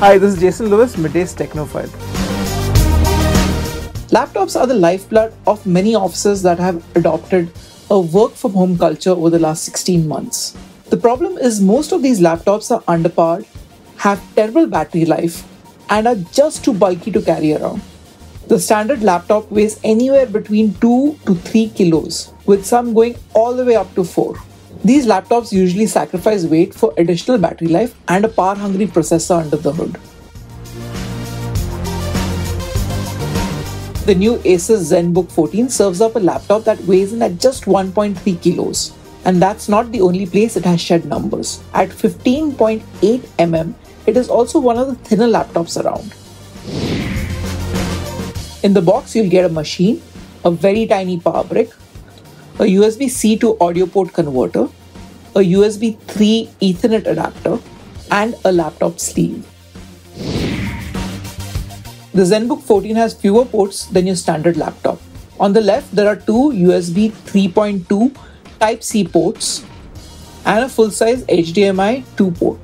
Hi, this is Jason Lewis, Midday's Technophile. Laptops are the lifeblood of many offices that have adopted a work-from-home culture over the last 16 months. The problem is most of these laptops are underpowered, have terrible battery life, and are just too bulky to carry around. The standard laptop weighs anywhere between 2 to 3 kilos, with some going all the way up to 4. These laptops usually sacrifice weight for additional battery life and a power-hungry processor under the hood. The new Asus ZenBook 14 serves up a laptop that weighs in at just 1.3 kilos. And that's not the only place it has shed numbers. At 15.8 mm, it is also one of the thinner laptops around. In the box, you'll get a machine, a very tiny power brick, a USB-C to audio port converter, a USB 3 Ethernet adapter, and a laptop sleeve. The ZenBook 14 has fewer ports than your standard laptop. On the left, there are two USB 3.2 Type-C ports and a full-size HDMI 2 port.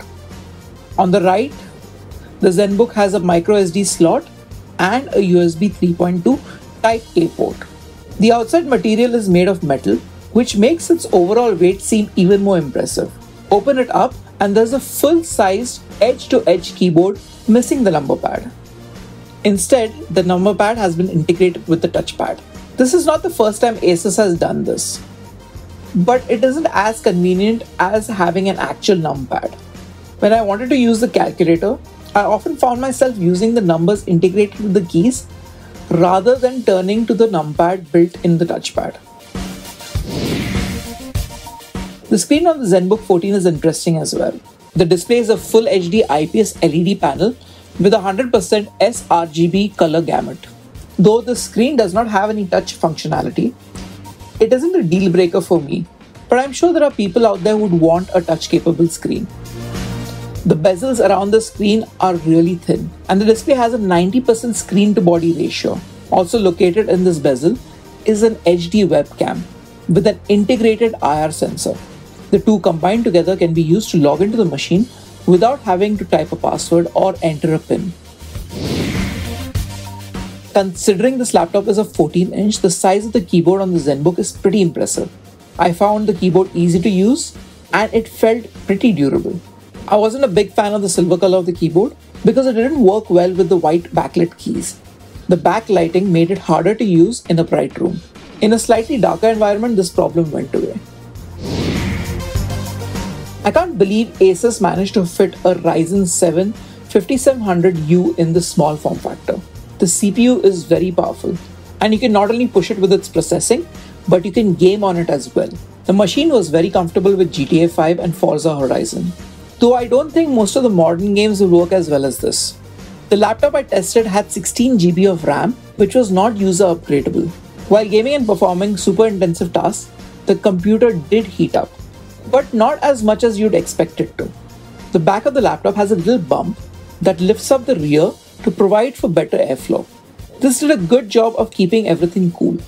On the right, the ZenBook has a microSD slot and a USB 3.2 Type-A port. The outside material is made of metal, which makes its overall weight seem even more impressive. Open it up and there's a full-sized edge-to-edge keyboard missing the number pad. Instead, the number pad has been integrated with the touchpad. This is not the first time Asus has done this, but it isn't as convenient as having an actual numpad. When I wanted to use the calculator, I often found myself using the numbers integrated with the keys rather than turning to the numpad built in the touchpad. The screen on the ZenBook 14 is interesting as well. The display is a full HD IPS LED panel with a 100% sRGB color gamut. Though the screen does not have any touch functionality, it isn't a deal breaker for me, but I'm sure there are people out there who would want a touch-capable screen. The bezels around the screen are really thin, and the display has a 90% screen-to-body ratio. Also located in this bezel is an HD webcam with an integrated IR sensor. The two combined together can be used to log into the machine without having to type a password or enter a PIN. Considering this laptop is a 14-inch, the size of the keyboard on the ZenBook is pretty impressive. I found the keyboard easy to use and it felt pretty durable. I wasn't a big fan of the silver color of the keyboard because it didn't work well with the white backlit keys. The backlighting made it harder to use in a bright room. In a slightly darker environment, this problem went away. I can't believe Asus managed to fit a Ryzen 7 5700U in this small form factor. The CPU is very powerful, and you can not only push it with its processing, but you can game on it as well. The machine was very comfortable with GTA 5 and Forza Horizon, though I don't think most of the modern games will work as well as this. The laptop I tested had 16 GB of RAM, which was not user upgradable. While gaming and performing super intensive tasks, the computer did heat up, but not as much as you'd expect it to. The back of the laptop has a little bump that lifts up the rear to provide for better airflow. This did a good job of keeping everything cool.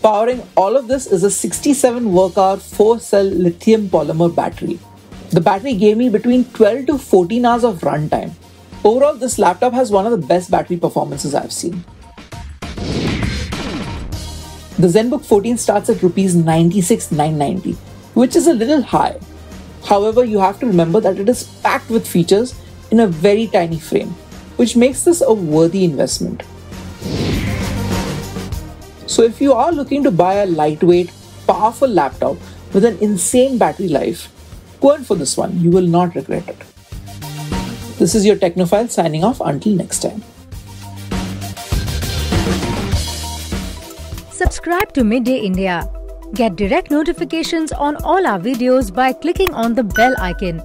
Powering all of this is a 67 work-hour 4-cell lithium polymer battery. The battery gave me between 12 to 14 hours of runtime. Overall, this laptop has one of the best battery performances I've seen. The ZenBook 14 starts at Rs 96,990, which is a little high. However, you have to remember that it is packed with features in a very tiny frame, which makes this a worthy investment. So if you are looking to buy a lightweight, powerful laptop with an insane battery life, go in for this one. You will not regret it. This is your Technophile signing off until next time. Subscribe to Midday India. Get direct notifications on all our videos by clicking on the bell icon.